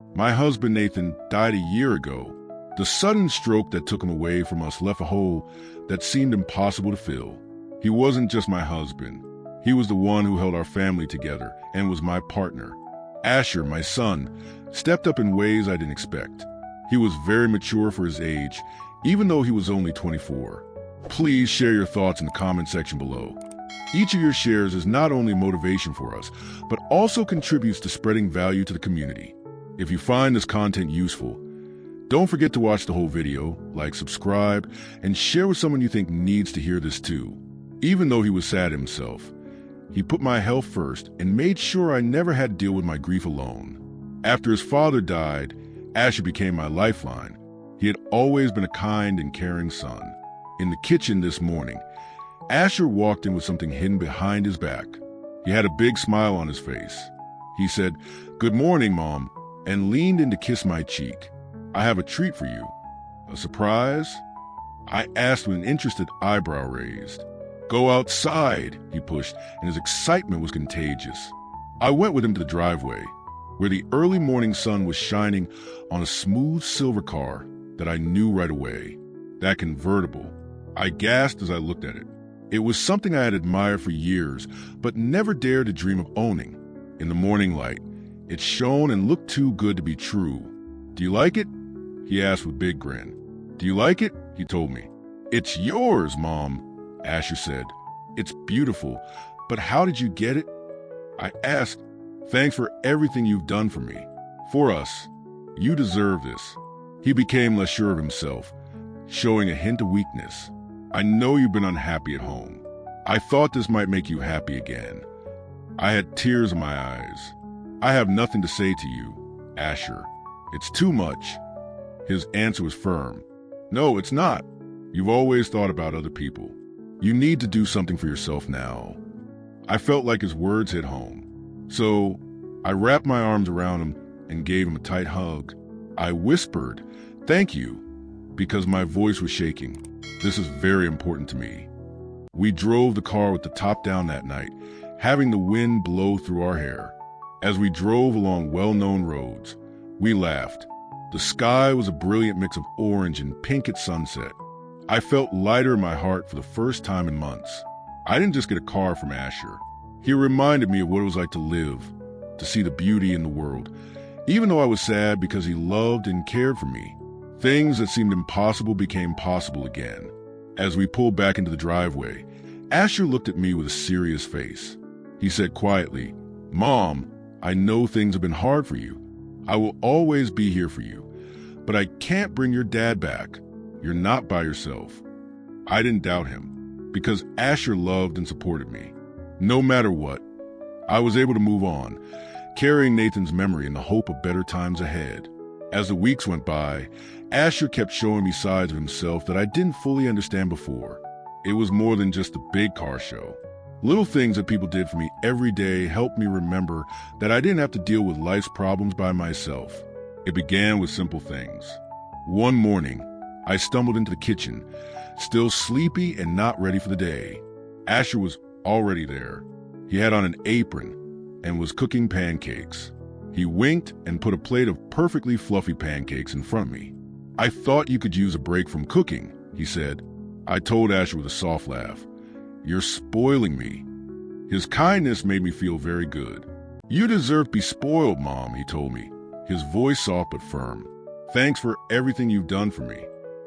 My husband Nathan died a year ago. The sudden stroke that took him away from us left a hole that seemed impossible to fill. He wasn't just my husband. He was the one who held our family together and was my partner. Asher, my son, stepped up in ways I didn't expect. He was very mature for his age, even though he was only 24. Please share your thoughts in the comment section below. Each of your shares is not only motivation for us, but also contributes to spreading value to the community. If you find this content useful, don't forget to watch the whole video, like, subscribe, and share with someone you think needs to hear this too. Even though he was sad himself, he put my health first and made sure I never had to deal with my grief alone. After his father died, Asher became my lifeline. He had always been a kind and caring son. In the kitchen this morning, Asher walked in with something hidden behind his back. He had a big smile on his face. He said, "Good morning, Mom," and leaned in to kiss my cheek. "I have a treat for you." "A surprise?" I asked with an interested eyebrow raised. "Go outside," he pushed, and his excitement was contagious. I went with him to the driveway, where the early morning sun was shining on a smooth silver car that I knew right away. That convertible. I gasped as I looked at it. It was something I had admired for years, but never dared to dream of owning. In the morning light, it shone and looked too good to be true. "Do you like it?" he asked with a big grin. "Do you like it?" he told me. "It's yours, Mom," Asher said. "It's beautiful, but how did you get it?" I asked. "Thanks for everything you've done for me. For us. You deserve this." He became less sure of himself, showing a hint of weakness. "I know you've been unhappy at home. I thought this might make you happy again." I had tears in my eyes. "I have nothing to say to you, Asher. It's too much." His answer was firm. "No, it's not. You've always thought about other people. You need to do something for yourself now." I felt like his words hit home. So I wrapped my arms around him and gave him a tight hug. I whispered, "Thank you," because my voice was shaking. This is very important to me. We drove the car with the top down that night, having the wind blow through our hair. As we drove along well-known roads, we laughed. The sky was a brilliant mix of orange and pink at sunset. I felt lighter in my heart for the first time in months. I didn't just get a car from Asher. He reminded me of what it was like to live, to see the beauty in the world, even though I was sad because he loved and cared for me. Things that seemed impossible became possible again. As we pulled back into the driveway, Asher looked at me with a serious face. He said quietly, "Mom, I know things have been hard for you. I will always be here for you. But I can't bring your dad back. You're not by yourself." I didn't doubt him, because Asher loved and supported me. No matter what, I was able to move on, carrying Nathan's memory in the hope of better times ahead. As the weeks went by, Asher kept showing me sides of himself that I didn't fully understand before. It was more than just a big car show. Little things that people did for me every day helped me remember that I didn't have to deal with life's problems by myself. It began with simple things. One morning, I stumbled into the kitchen, still sleepy and not ready for the day. Asher was already there. He had on an apron and was cooking pancakes. He winked and put a plate of perfectly fluffy pancakes in front of me. "I thought you could use a break from cooking," he said. I told Asher with a soft laugh, "You're spoiling me." His kindness made me feel very good. "You deserve to be spoiled, Mom," he told me, his voice soft but firm. "Thanks for everything you've done for me.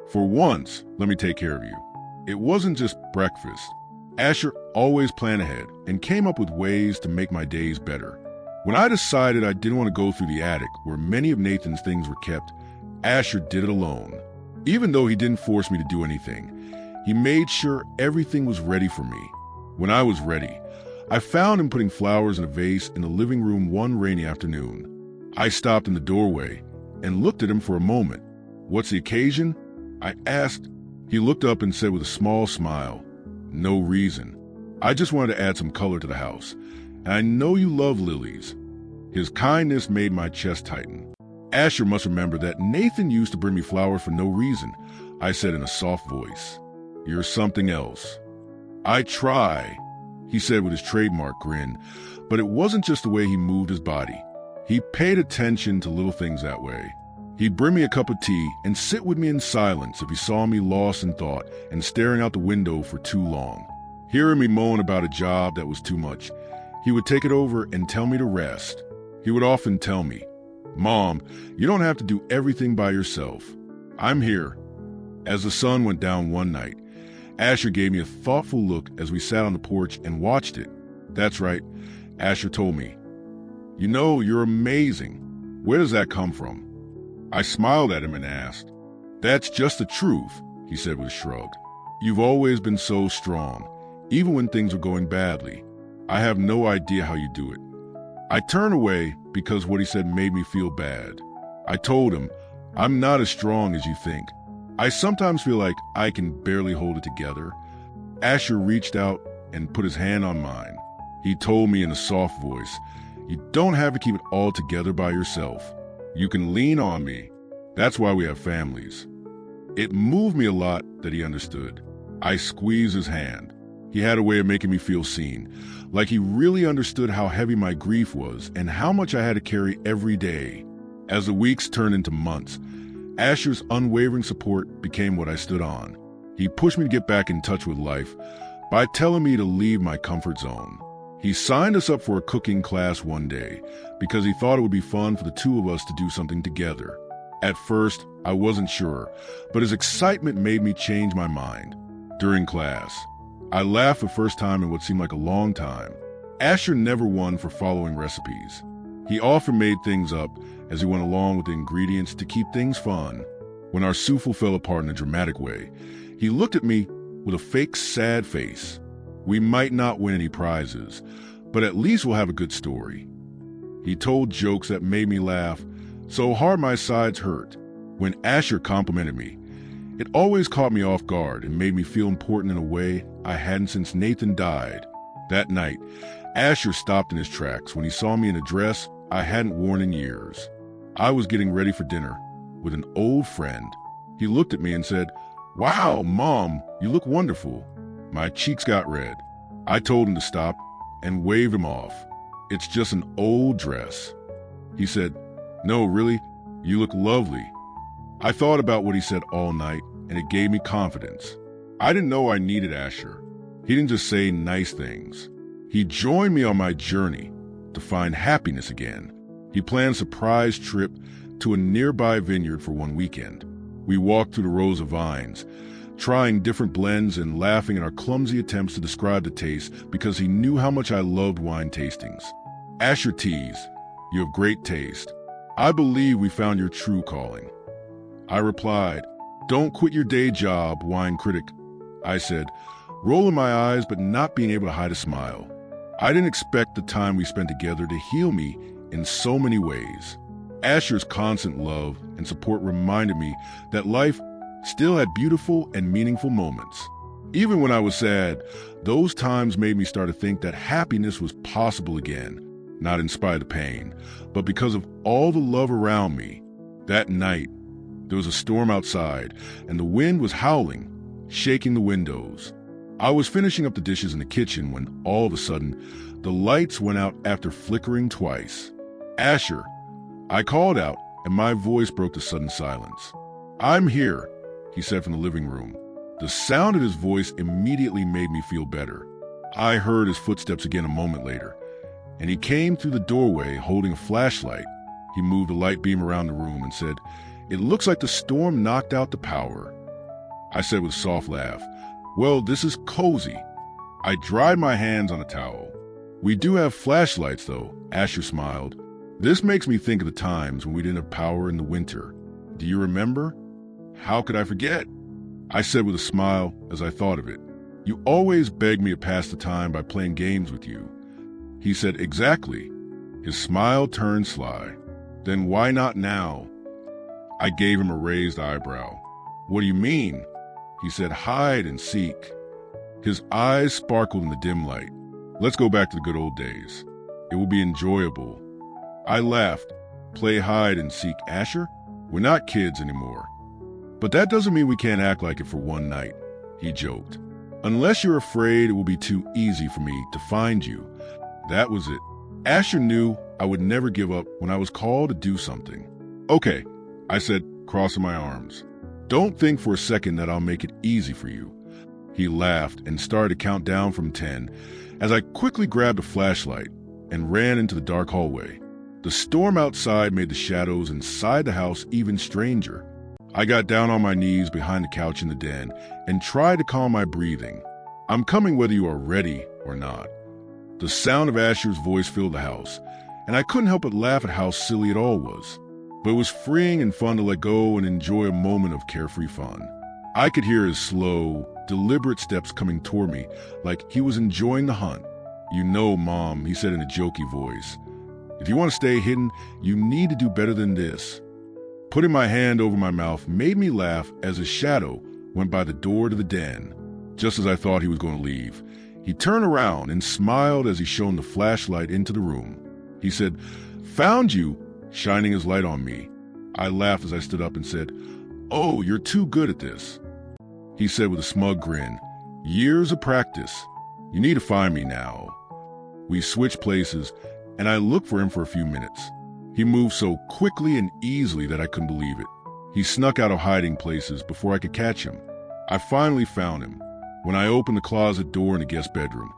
For once, let me take care of you." It wasn't just breakfast. Asher always planned ahead and came up with ways to make my days better. When I decided I didn't want to go through the attic where many of Nathan's things were kept, Asher did it alone. Even though he didn't force me to do anything, he made sure everything was ready for me. When I was ready, I found him putting flowers in a vase in the living room one rainy afternoon. I stopped in the doorway and looked at him for a moment. "What's the occasion?" I asked. He looked up and said with a small smile, "No reason. I just wanted to add some color to the house. And I know you love lilies." His kindness made my chest tighten. "Asher must remember that Nathan used to bring me flowers for no reason," I said in a soft voice. "You're something else." "I try," he said with his trademark grin, but it wasn't just the way he moved his body. He paid attention to little things that way. He'd bring me a cup of tea and sit with me in silence if he saw me lost in thought and staring out the window for too long. Hearing me moan about a job that was too much, he would take it over and tell me to rest. He would often tell me, "Mom, you don't have to do everything by yourself. I'm here." As the sun went down one night, Asher gave me a thoughtful look as we sat on the porch and watched it. That's right, Asher told me, "You know, you're amazing. Where does that come from?" I smiled at him and asked, "That's just the truth," he said with a shrug. "You've always been so strong, even when things are going badly. I have no idea how you do it." I turned away because what he said made me feel bad. I told him, "I'm not as strong as you think. I sometimes feel like I can barely hold it together." Asher reached out and put his hand on mine. He told me in a soft voice, "You don't have to keep it all together by yourself. You can lean on me. That's why we have families." It moved me a lot that he understood. I squeezed his hand. He had a way of making me feel seen, like he really understood how heavy my grief was and how much I had to carry every day. As the weeks turned into months, Asher's unwavering support became what I stood on. He pushed me to get back in touch with life by telling me to leave my comfort zone. He signed us up for a cooking class one day because he thought it would be fun for the two of us to do something together. At first, I wasn't sure, but his excitement made me change my mind. During class, I laughed the first time in what seemed like a long time. Asher never won for following recipes. He often made things up as he went along with the ingredients to keep things fun. When our souffle fell apart in a dramatic way, he looked at me with a fake sad face. We might not win any prizes, but at least we'll have a good story. He told jokes that made me laugh so hard my sides hurt. When Asher complimented me, it always caught me off guard and made me feel important in a way I hadn't since Nathan died. That night, Asher stopped in his tracks when he saw me in a dress I hadn't worn in years. I was getting ready for dinner with an old friend. He looked at me and said, "Wow, Mom, you look wonderful." My cheeks got red. I told him to stop and waved him off. "It's just an old dress." He said, "No, really, you look lovely." I thought about what he said all night, and it gave me confidence. I didn't know I needed Asher. He didn't just say nice things. He joined me on my journey to find happiness again. He planned a surprise trip to a nearby vineyard for one weekend. We walked through the rows of vines, trying different blends and laughing at our clumsy attempts to describe the taste because he knew how much I loved wine tastings. Asher teased, "You have great taste. I believe we found your true calling." I replied, "Don't quit your day job, wine critic." I said, rolling my eyes but not being able to hide a smile. I didn't expect the time we spent together to heal me in so many ways. Asher's constant love and support reminded me that life still had beautiful and meaningful moments. Even when I was sad, those times made me start to think that happiness was possible again, not in spite of the pain, but because of all the love around me. That night, there was a storm outside, and the wind was howling, shaking the windows. I was finishing up the dishes in the kitchen when all of a sudden, the lights went out after flickering twice. "Asher," I called out, and my voice broke the sudden silence. "I'm here," he said from the living room. The sound of his voice immediately made me feel better. I heard his footsteps again a moment later, and he came through the doorway holding a flashlight. He moved the light beam around the room and said, "It looks like the storm knocked out the power." I said with a soft laugh, "Well, this is cozy." I dried my hands on a towel. "We do have flashlights, though," Asher smiled. "This makes me think of the times when we didn't have power in the winter. Do you remember?" "How could I forget?" I said with a smile as I thought of it. "You always begged me to pass the time by playing games with you." He said, "Exactly." His smile turned sly. "Then why not now?" I gave him a raised eyebrow. "What do you mean?" He said, "Hide and seek." His eyes sparkled in the dim light. "Let's go back to the good old days. It will be enjoyable." I laughed. "Play hide and seek, Asher? We're not kids anymore." "But that doesn't mean we can't act like it for one night," he joked. "Unless you're afraid it will be too easy for me to find you." That was it. Asher knew I would never give up when I was called to do something. "Okay," I said, crossing my arms. "Don't think for a second that I'll make it easy for you." He laughed and started to count down from 10 as I quickly grabbed a flashlight and ran into the dark hallway. The storm outside made the shadows inside the house even stranger. I got down on my knees behind the couch in the den and tried to calm my breathing. "I'm coming whether you are ready or not." The sound of Asher's voice filled the house, and I couldn't help but laugh at how silly it all was. But it was freeing and fun to let go and enjoy a moment of carefree fun. I could hear his slow, deliberate steps coming toward me, like he was enjoying the hunt. "You know, Mom," he said in a jokey voice, "if you want to stay hidden, you need to do better than this." Putting my hand over my mouth made me laugh as a shadow went by the door to the den. Just as I thought he was going to leave, he turned around and smiled as he shone the flashlight into the room. He said, "Found you," shining his light on me. I laughed as I stood up and said, "Oh, you're too good at this." He said with a smug grin, "Years of practice. You need to find me now." We switched places, and I looked for him for a few minutes. He moved so quickly and easily that I couldn't believe it. He snuck out of hiding places before I could catch him. I finally found him when I opened the closet door in the guest bedroom.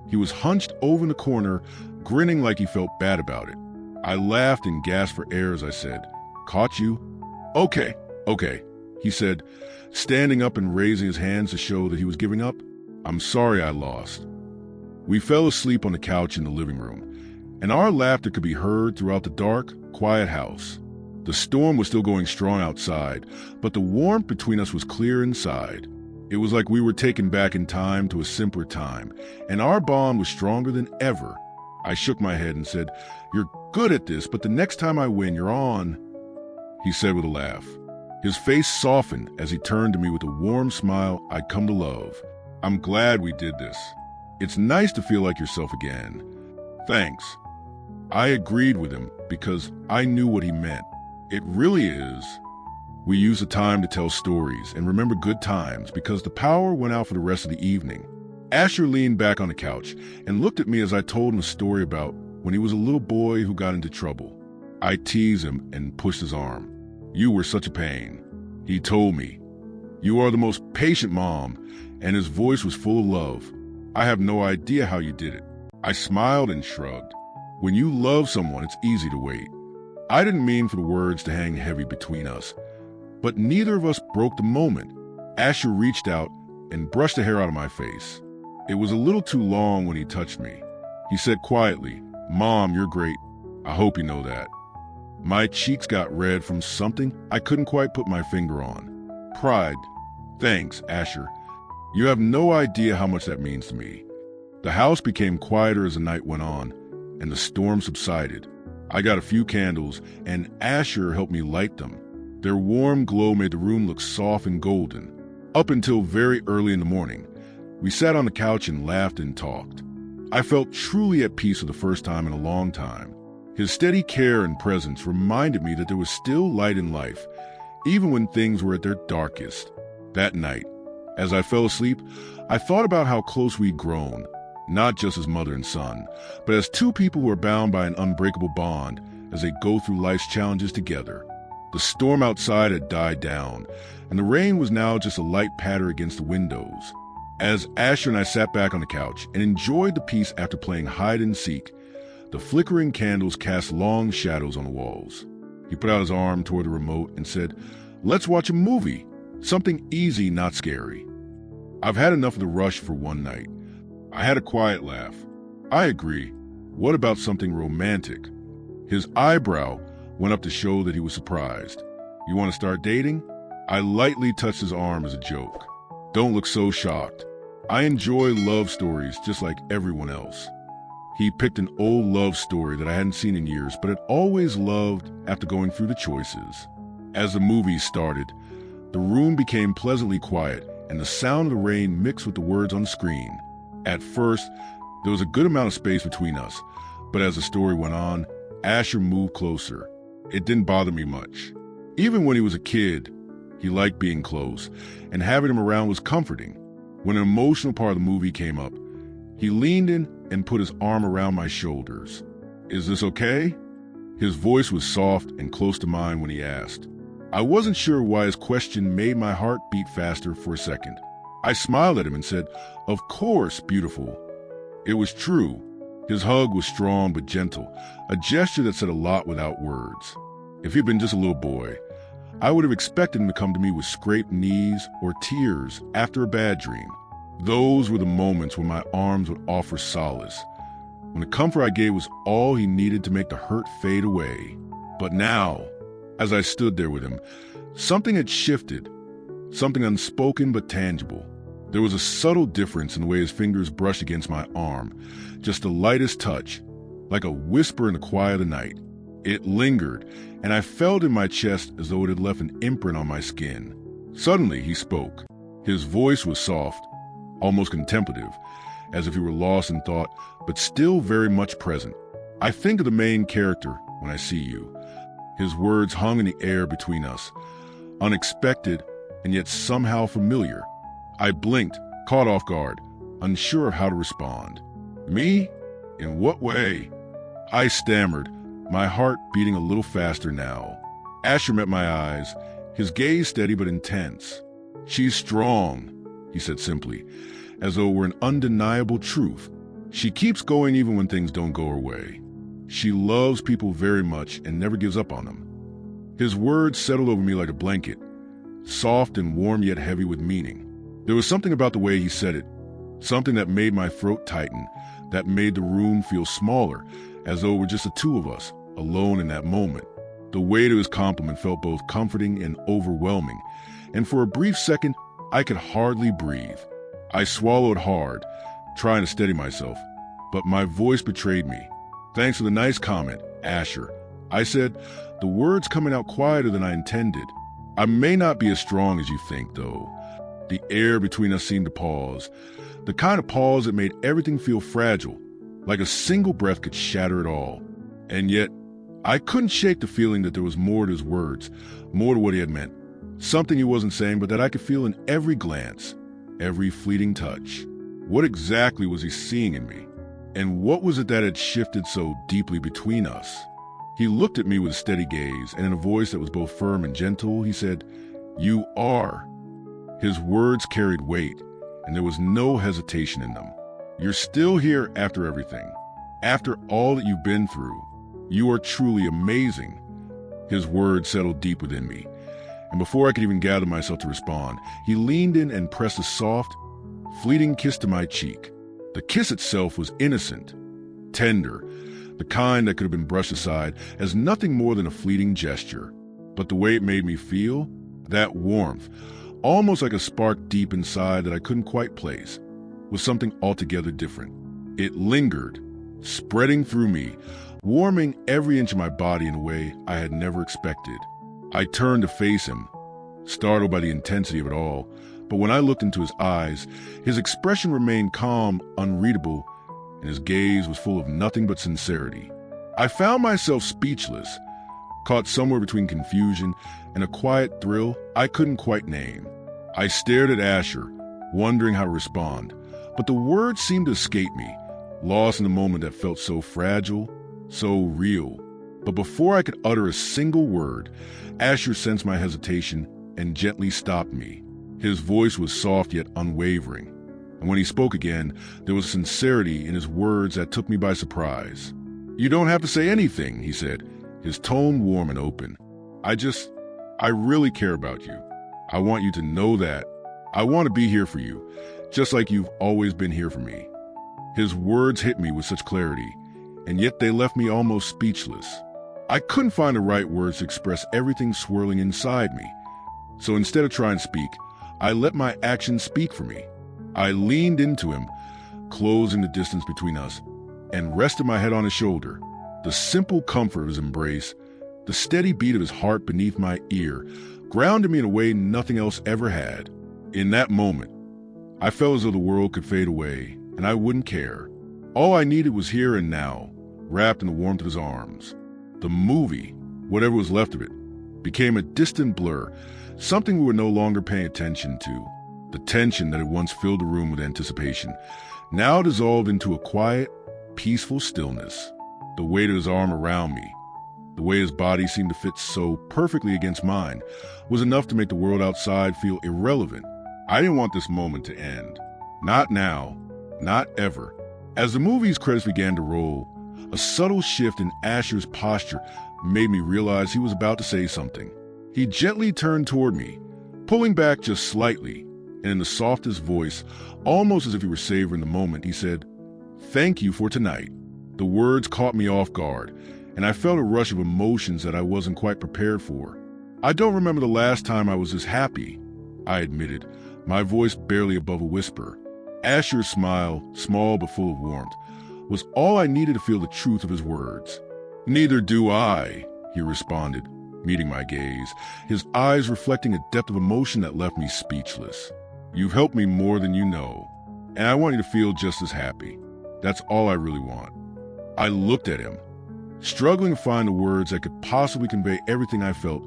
He was hunched over in the corner, grinning like he felt bad about it. I laughed and gasped for air as I said, "Caught you?" Okay," he said, standing up and raising his hands to show that he was giving up. "I'm sorry I lost." We fell asleep on the couch in the living room, and our laughter could be heard throughout the dark, quiet house. The storm was still going strong outside, but the warmth between us was clear inside. It was like we were taken back in time to a simpler time, and our bond was stronger than ever. I shook my head and said, "You're good at this, but the next time I win, you're on," he said with a laugh. His face softened as he turned to me with a warm smile I'd come to love. "I'm glad we did this. It's nice to feel like yourself again." "Thanks." I agreed with him because I knew what he meant. It really is. We used the time to tell stories and remember good times because the power went out for the rest of the evening. Asher leaned back on the couch and looked at me as I told him a story about when he was a little boy who got into trouble. I teased him and pushed his arm. "You were such a pain." He told me, "You are the most patient mom," and his voice was full of love. "I have no idea how you did it." I smiled and shrugged. When you love someone, it's easy to wait. I didn't mean for the words to hang heavy between us, but neither of us broke the moment. Asher reached out and brushed the hair out of my face. It was a little too long when he touched me. He said quietly, "Mom, you're great. I hope you know that." My cheeks got red from something I couldn't quite put my finger on. Pride. "Thanks, Asher. You have no idea how much that means to me." The house became quieter as the night went on, and the storm subsided. I got a few candles, and Asher helped me light them. Their warm glow made the room look soft and golden. Up until very early in the morning, we sat on the couch and laughed and talked. I felt truly at peace for the first time in a long time. His steady care and presence reminded me that there was still light in life, even when things were at their darkest. That night, as I fell asleep, I thought about how close we'd grown, not just as mother and son, but as two people who are bound by an unbreakable bond as they go through life's challenges together. The storm outside had died down, and the rain was now just a light patter against the windows. As Asher and I sat back on the couch and enjoyed the peace after playing hide and seek, the flickering candles cast long shadows on the walls. He put out his arm toward the remote and said, "Let's watch a movie. Something easy, not scary." I've had enough of the rush for one night. I had a quiet laugh. "I agree. What about something romantic?" His eyebrow went up to show that he was surprised. "You want to start dating?" I lightly touched his arm as a joke. "Don't look so shocked. I enjoy love stories just like everyone else." He picked an old love story that I hadn't seen in years, but had always loved after going through the choices. As the movie started, the room became pleasantly quiet, and the sound of the rain mixed with the words on the screen. At first, there was a good amount of space between us, but as the story went on, Asher moved closer. It didn't bother me much. Even when he was a kid, he liked being close, and having him around was comforting. When an emotional part of the movie came up, he leaned in and put his arm around my shoulders. "Is this okay?" His voice was soft and close to mine when he asked. I wasn't sure why his question made my heart beat faster for a second. I smiled at him and said, "Of course, beautiful." It was true. His hug was strong but gentle, a gesture that said a lot without words. If he'd been just a little boy, I would have expected him to come to me with scraped knees or tears after a bad dream. Those were the moments when my arms would offer solace, when the comfort I gave was all he needed to make the hurt fade away. But now, as I stood there with him, something had shifted, something unspoken but tangible. There was a subtle difference in the way his fingers brushed against my arm, just the lightest touch, like a whisper in the quiet of the night. It lingered, and I felt in my chest as though it had left an imprint on my skin. Suddenly, he spoke. His voice was soft, almost contemplative, as if he were lost in thought, but still very much present. "I think of the main character when I see you." His words hung in the air between us, unexpected and yet somehow familiar. I blinked, caught off guard, unsure of how to respond. "Me? In what way?" I stammered, my heart beating a little faster now. Asher met my eyes, his gaze steady but intense. "She's strong," he said simply, as though it were an undeniable truth. "She keeps going even when things don't go her way. She loves people very much and never gives up on them." His words settled over me like a blanket, soft and warm yet heavy with meaning. There was something about the way he said it, something that made my throat tighten, that made the room feel smaller, as though it were just the two of us, alone in that moment. The weight of his compliment felt both comforting and overwhelming, and for a brief second, I could hardly breathe. I swallowed hard, trying to steady myself, but my voice betrayed me. "Thanks for the nice comment, Asher," I said, the words coming out quieter than I intended. "I may not be as strong as you think, though." The air between us seemed to pause, the kind of pause that made everything feel fragile, like a single breath could shatter it all. And yet, I couldn't shake the feeling that there was more to his words, more to what he had meant. Something he wasn't saying, but that I could feel in every glance, every fleeting touch. What exactly was he seeing in me? And what was it that had shifted so deeply between us? He looked at me with a steady gaze, and in a voice that was both firm and gentle, he said, "You are." His words carried weight, and there was no hesitation in them. "You're still here after everything, after all that you've been through. You are truly amazing." His words settled deep within me, and before I could even gather myself to respond, he leaned in and pressed a soft, fleeting kiss to my cheek. The kiss itself was innocent, tender, the kind that could have been brushed aside as nothing more than a fleeting gesture. But the way it made me feel, that warmth, almost like a spark deep inside that I couldn't quite place, was something altogether different. It lingered, spreading through me, warming every inch of my body in a way I had never expected. I turned to face him, startled by the intensity of it all, but when I looked into his eyes, his expression remained calm, unreadable, and his gaze was full of nothing but sincerity. I found myself speechless, caught somewhere between confusion and a quiet thrill I couldn't quite name. I stared at Asher, wondering how to respond, but the words seemed to escape me, lost in a moment that felt so fragile, so real. But before I could utter a single word, Asher sensed my hesitation and gently stopped me. His voice was soft yet unwavering, and when he spoke again, there was sincerity in his words that took me by surprise. "You don't have to say anything," he said, his tone warm and open. I really care about you. I want you to know that. I want to be here for you, just like you've always been here for me." His words hit me with such clarity, and yet they left me almost speechless. I couldn't find the right words to express everything swirling inside me. So instead of trying to speak, I let my actions speak for me. I leaned into him, closing the distance between us, and rested my head on his shoulder. The simple comfort of his embrace, the steady beat of his heart beneath my ear, grounded me in a way nothing else ever had. In that moment, I felt as though the world could fade away, and I wouldn't care. All I needed was here and now, wrapped in the warmth of his arms. The movie, whatever was left of it, became a distant blur, something we were no longer paying attention to. The tension that had once filled the room with anticipation now dissolved into a quiet, peaceful stillness. The weight of his arm around me, the way his body seemed to fit so perfectly against mine, was enough to make the world outside feel irrelevant. I didn't want this moment to end. Not now. Not ever. As the movie's credits began to roll, a subtle shift in Asher's posture made me realize he was about to say something. He gently turned toward me, pulling back just slightly, and in the softest voice, almost as if he were savoring the moment, he said, "Thank you for tonight." The words caught me off guard, and I felt a rush of emotions that I wasn't quite prepared for. "I don't remember the last time I was this happy," I admitted, my voice barely above a whisper. Asher's smile, small but full of warmth, was all I needed to feel the truth of his words. "Neither do I," he responded, meeting my gaze, his eyes reflecting a depth of emotion that left me speechless. "You've helped me more than you know, and I want you to feel just as happy. That's all I really want." I looked at him, struggling to find the words that could possibly convey everything I felt,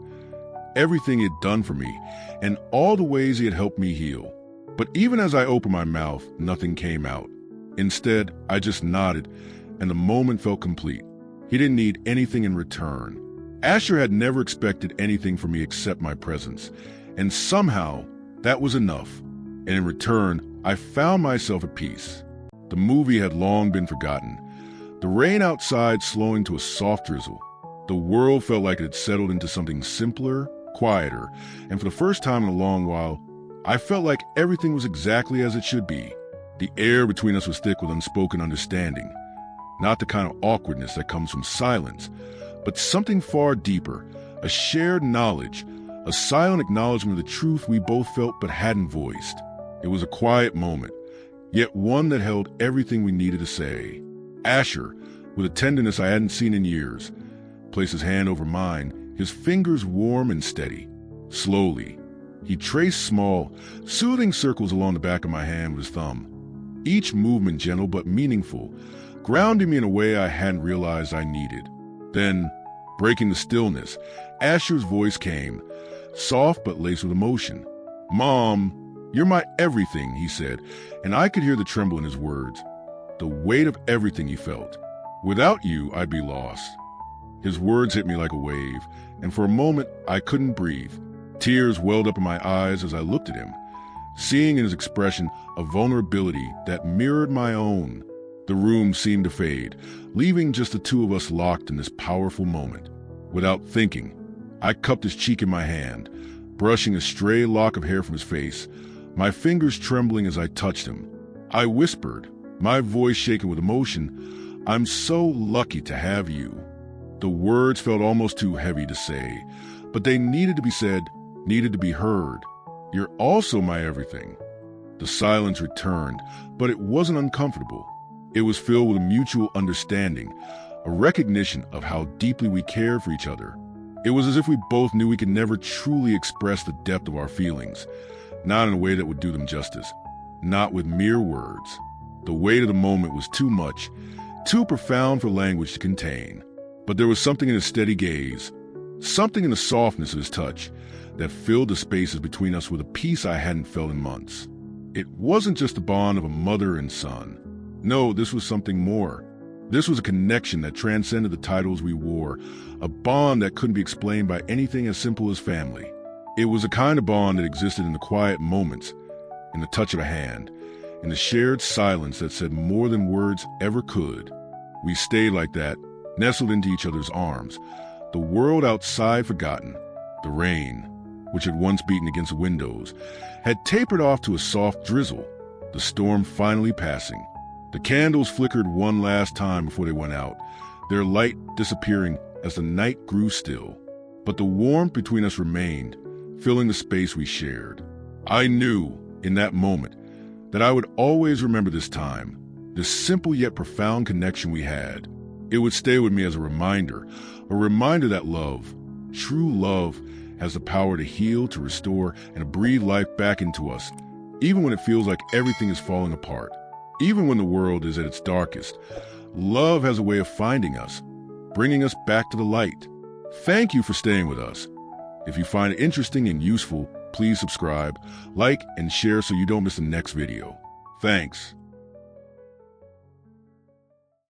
everything he had done for me, and all the ways he had helped me heal. But even as I opened my mouth, nothing came out. Instead, I just nodded, and the moment felt complete. He didn't need anything in return. Asher had never expected anything from me except my presence, and somehow that was enough. And in return, I found myself at peace. The movie had long been forgotten, the rain outside slowing to a soft drizzle. The world felt like it had settled into something simpler, quieter, and for the first time in a long while, I felt like everything was exactly as it should be. The air between us was thick with unspoken understanding, not the kind of awkwardness that comes from silence, but something far deeper, a shared knowledge, a silent acknowledgement of the truth we both felt but hadn't voiced. It was a quiet moment, yet one that held everything we needed to say. Asher, with a tenderness I hadn't seen in years, placed his hand over mine, his fingers warm and steady. Slowly, he traced small, soothing circles along the back of my hand with his thumb, each movement gentle but meaningful, grounding me in a way I hadn't realized I needed. Then, breaking the stillness, Asher's voice came, soft but laced with emotion. "Mom, you're my everything," he said, and I could hear the tremble in his words, the weight of everything he felt. "Without you, I'd be lost." His words hit me like a wave, and for a moment, I couldn't breathe. Tears welled up in my eyes as I looked at him, seeing in his expression a vulnerability that mirrored my own. The room seemed to fade, leaving just the two of us locked in this powerful moment. Without thinking, I cupped his cheek in my hand, brushing a stray lock of hair from his face, my fingers trembling as I touched him. I whispered, my voice shaken with emotion, "I'm so lucky to have you." The words felt almost too heavy to say, but they needed to be said, needed to be heard. "You're also my everything." The silence returned, but it wasn't uncomfortable. It was filled with a mutual understanding, a recognition of how deeply we cared for each other. It was as if we both knew we could never truly express the depth of our feelings, not in a way that would do them justice, not with mere words. The weight of the moment was too much, too profound for language to contain. But there was something in his steady gaze, something in the softness of his touch, that filled the spaces between us with a peace I hadn't felt in months. It wasn't just the bond of a mother and son. No, this was something more. This was a connection that transcended the titles we wore, a bond that couldn't be explained by anything as simple as family. It was a kind of bond that existed in the quiet moments, in the touch of a hand, in the shared silence that said more than words ever could. We stayed like that, nestled into each other's arms, the world outside forgotten. The rain, which had once beaten against the windows, had tapered off to a soft drizzle, the storm finally passing. The candles flickered one last time before they went out, their light disappearing as the night grew still. But the warmth between us remained, filling the space we shared. I knew, in that moment, that I would always remember this time, this simple yet profound connection we had. It would stay with me as a reminder that love, true love, has the power to heal, to restore, and to breathe life back into us, even when it feels like everything is falling apart. Even when the world is at its darkest, love has a way of finding us, bringing us back to the light. Thank you for staying with us. If you find it interesting and useful, please subscribe, like, and share so you don't miss the next video. Thanks.